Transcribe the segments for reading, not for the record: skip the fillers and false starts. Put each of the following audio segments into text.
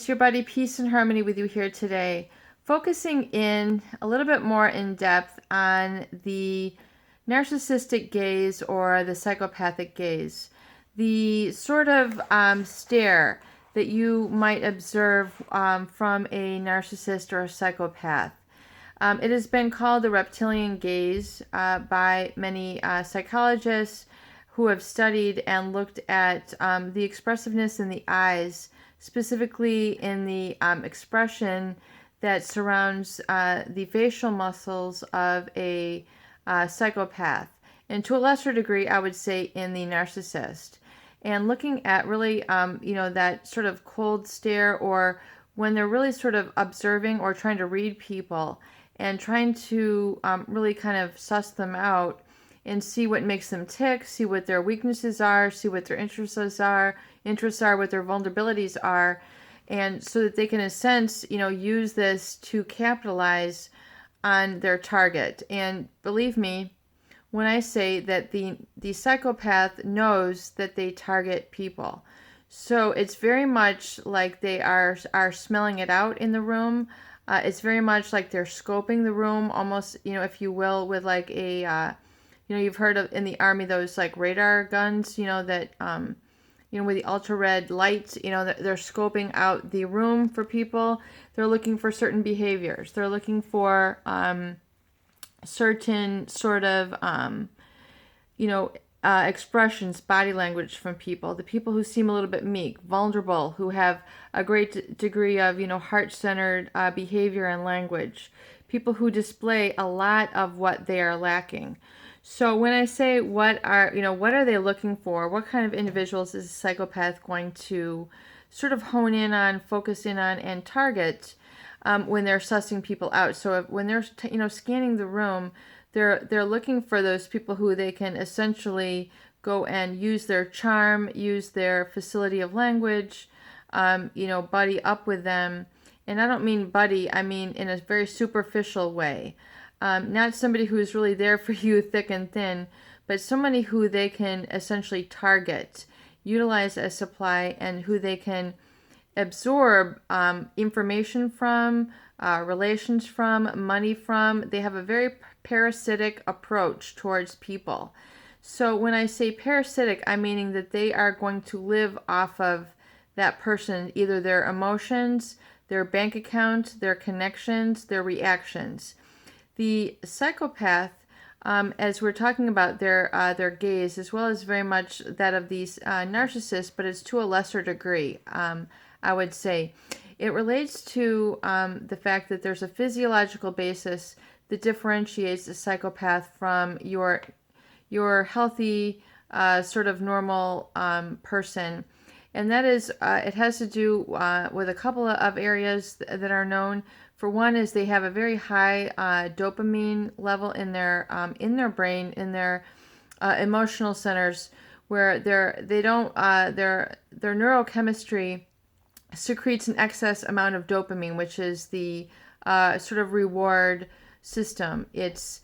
it's your buddy Peace and Harmony with you here today, focusing in a little bit more in depth on the narcissistic gaze or the psychopathic gaze. The sort of stare that you might observe from a narcissist or a psychopath. It has been called the reptilian gaze by many psychologists who have studied and looked at the expressiveness in the eyes, specifically in the expression that surrounds the facial muscles of a psychopath, and to a lesser degree, I would say, in the narcissist. And looking at really, that sort of cold stare, or when they're really sort of observing or trying to read people and trying to really kind of suss them out and see what makes them tick, see what their weaknesses are, see what their interests are, what their vulnerabilities are, and so that they can, in a sense, use this to capitalize on their target. And believe me, when I say that the psychopath knows that they target people. So it's very much like they are smelling it out in the room. It's very much like they're scoping the room, almost, if you will, with like a, you've heard of in the army, those like radar guns, that, with the ultra red lights, they're scoping out the room for people. They're looking for certain behaviors. They're looking for certain sort of, expressions, body language from people. The people who seem a little bit meek, vulnerable, who have a great degree of, heart-centered behavior and language. People who display a lot of what they are lacking. So when I say what are they looking for, what kind of individuals is a psychopath going to sort of hone in on, focus in on, and target when they're sussing people out? So when they're scanning the room, they're looking for those people who they can essentially go and use their charm, use their facility of language, buddy up with them. And I don't mean buddy, I mean in a very superficial way. Not somebody who's really there for you thick and thin, but somebody who they can essentially target, utilize as supply, and who they can absorb information from, relations from, money from. They have a very parasitic approach towards people. So when I say parasitic, I'm meaning that they are going to live off of that person, either their emotions, their bank account, their connections, their reactions. The psychopath, as we're talking about their gaze, as well as very much that of these narcissists, but it's to a lesser degree, I would say. It relates to the fact that there's a physiological basis that differentiates a psychopath from your healthy, sort of normal person. And that is, it has to do with a couple of areas that are known. For one is they have a very high dopamine level in their brain, in their emotional centers, where their neurochemistry secretes an excess amount of dopamine, which is the sort of reward system. It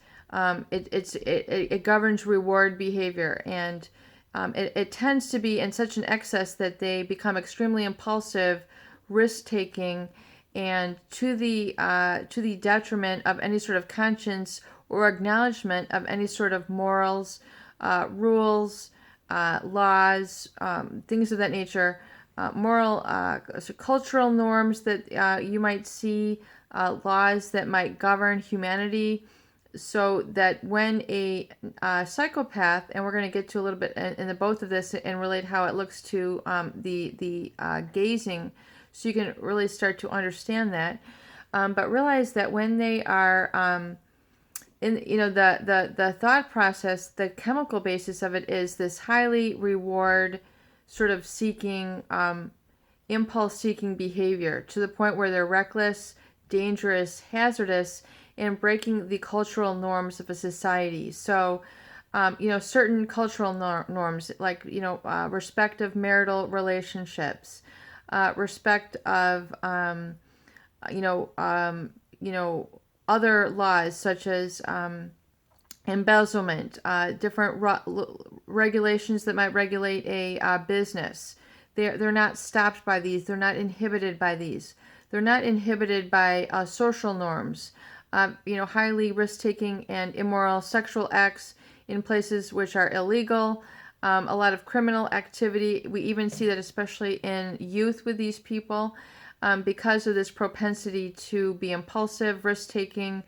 governs reward behavior, and it tends to be in such an excess that they become extremely impulsive, risk-taking, and to the detriment of any sort of conscience or acknowledgement of any sort of morals, rules, laws, things of that nature, moral, cultural norms that you might see, laws that might govern humanity. So that when a psychopath, and we're going to get to a little bit in the both of this and relate how it looks to the gazing, so you can really start to understand that. But realize that when they are in the thought process, the chemical basis of it is this highly reward sort of seeking, impulse seeking behavior, to the point where they're reckless, dangerous, hazardous, and breaking the cultural norms of a society. So, certain cultural norms, like, respect of marital relationships, respect of, other laws such as embezzlement, different regulations that might regulate a business, They're not stopped by these. They're not inhibited by these. They're not inhibited by social norms. Highly risk-taking and immoral sexual acts in places which are illegal. A lot of criminal activity. We even see that especially in youth with these people, because of this propensity to be impulsive, risk-taking.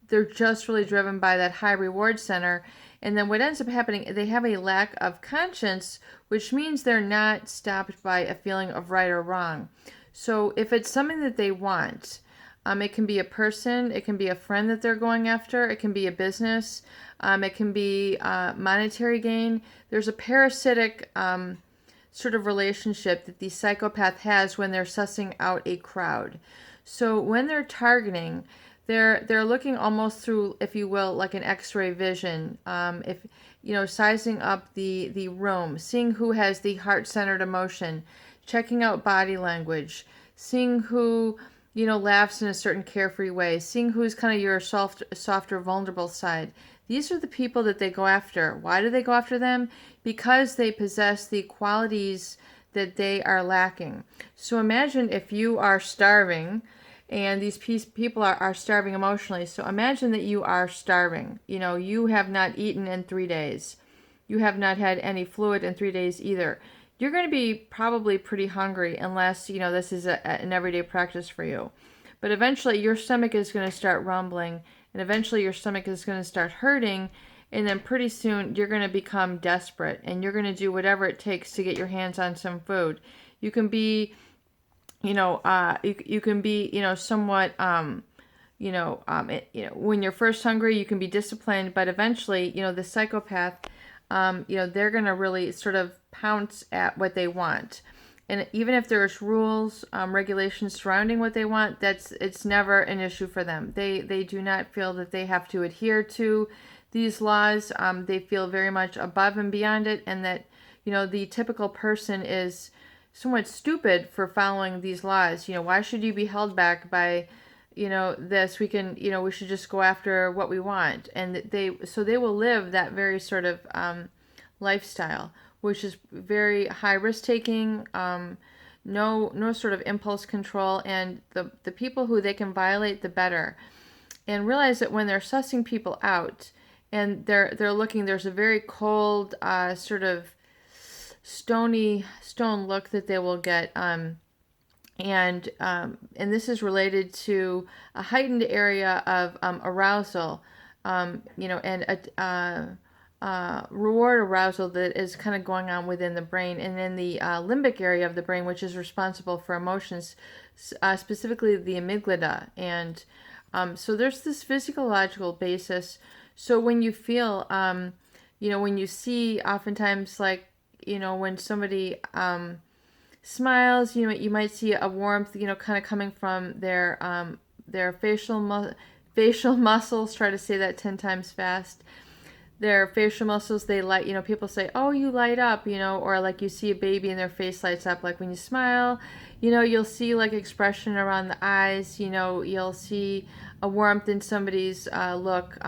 They're just really driven by that high reward center. And then what ends up happening, they have a lack of conscience, which means they're not stopped by a feeling of right or wrong. So if it's something that they want, it can be a person, it can be a friend that they're going after, it can be a business, it can be monetary gain. There's a parasitic sort of relationship that the psychopath has when they're sussing out a crowd. So when they're targeting, they're looking almost through, if you will, like an X-ray vision. If sizing up the room, seeing who has the heart-centered emotion, checking out body language, seeing who laughs in a certain carefree way, seeing who's kind of your softer, vulnerable side. These are the people that they go after. Why do they go after them? Because they possess the qualities that they are lacking. So imagine if you are starving and these people are starving emotionally. So imagine that you are starving. You have not eaten in 3 days. You have not had any fluid in 3 days either. You're going to be probably pretty hungry unless, this is an everyday practice for you. But eventually your stomach is going to start rumbling, and eventually your stomach is going to start hurting, and then pretty soon you're going to become desperate, and you're going to do whatever it takes to get your hands on some food. You can be, you can be, somewhat, when you're first hungry, you can be disciplined, but eventually, the psychopath, they're going to really sort of pounce at what they want. And even if there's rules, regulations surrounding what they want, it's never an issue for them. They do not feel that they have to adhere to these laws. They feel very much above and beyond it, and that, the typical person is somewhat stupid for following these laws. Why should you be held back by, this? We can, we should just go after what we want. And they will live that very sort of lifestyle, which is very high risk taking, no sort of impulse control, and the people who they can violate, the better. And realize that when they're sussing people out and they're looking, there's a very cold sort of stone look that they will get, and this is related to a heightened area of arousal, and reward arousal that is kind of going on within the brain, and then the limbic area of the brain, which is responsible for emotions, specifically the amygdala. And so there's this physiological basis. So when you feel, when you see, oftentimes, like, when somebody smiles, you might see a warmth, kind of coming from their facial muscles. Try to say that 10 times fast. Their facial muscles, they light, people say, oh, you light up, or like you see a baby and their face lights up. Like when you smile, you'll see like expression around the eyes, you'll see a warmth in somebody's look.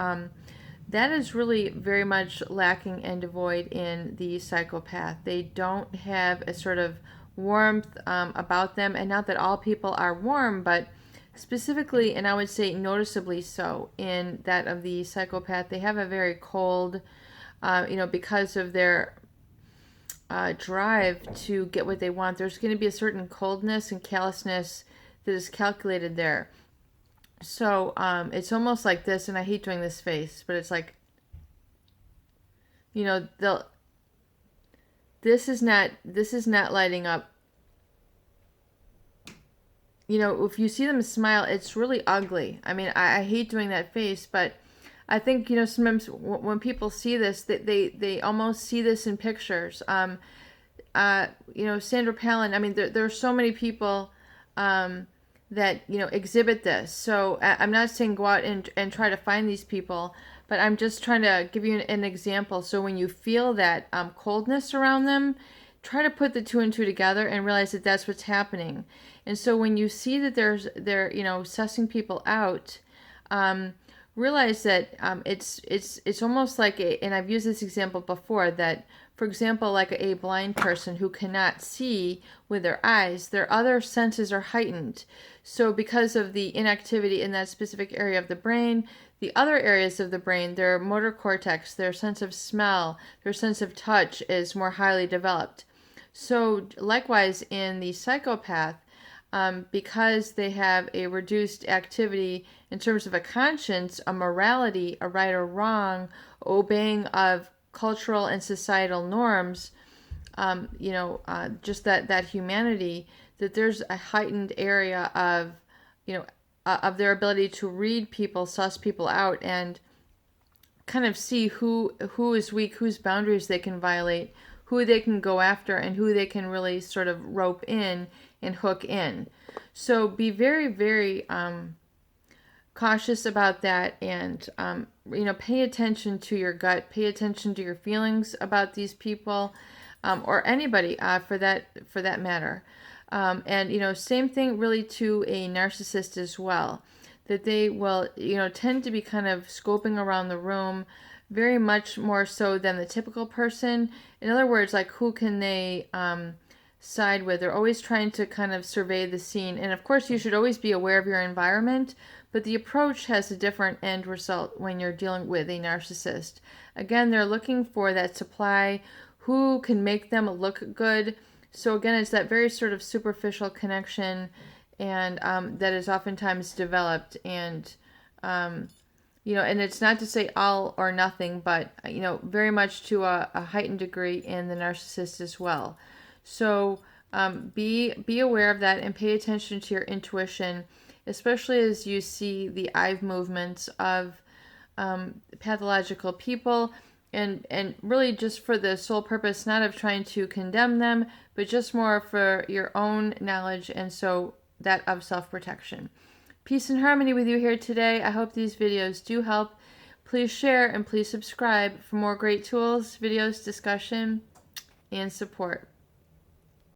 That is really very much lacking and devoid in the psychopath. They don't have a sort of warmth about them, and not that all people are warm, but specifically, and I would say noticeably so, in that of the psychopath, they have a very cold, because of their drive to get what they want. There's going to be a certain coldness and callousness that is calculated there. So it's almost like this, and I hate doing this face, but it's like, this is not lighting up. If you see them smile, it's really ugly. I mean, I hate doing that face, but I think, sometimes when people see this, they almost see this in pictures. Sandra Palin, I mean, there are so many people that, exhibit this. So I'm not saying go out and try to find these people, but I'm just trying to give you an example. So when you feel that coldness around them, try to put the two and two together and realize that that's what's happening. And so when you see that they're sussing people out, realize that it's almost like and I've used this example before, that For example, like a blind person who cannot see with their eyes, their other senses are heightened. So because of the inactivity in that specific area of the brain, the other areas of the brain, their motor cortex, their sense of smell, their sense of touch is more highly developed. So likewise in the psychopath, because they have a reduced activity in terms of a conscience, a morality, a right or wrong, obeying of cultural and societal norms, just that humanity, that there's a heightened area of, of their ability to read people, suss people out, and kind of see who is weak, whose boundaries they can violate, who they can go after, and who they can really sort of rope in and hook in. So be very, very cautious about that, and pay attention to your gut, pay attention to your feelings about these people, or anybody for that matter. And same thing really to a narcissist as well, that they will tend to be kind of scoping around the room very much more so than the typical person. In other words, like, who can they side with? They're always trying to kind of survey the scene. And of course, you should always be aware of your environment, but the approach has a different end result when you're dealing with a narcissist. Again, they're looking for that supply, who can make them look good. So again, it's that very sort of superficial connection, and that is oftentimes developed. And and it's not to say all or nothing, but very much to a heightened degree in the narcissist as well. So be aware of that and pay attention to your intuition, especially as you see the eye movements of pathological people, and really just for the sole purpose, not of trying to condemn them, but just more for your own knowledge, and so that of self-protection. Peace and harmony with you here today. I hope these videos do help. Please share and please subscribe for more great tools, videos, discussion, and support.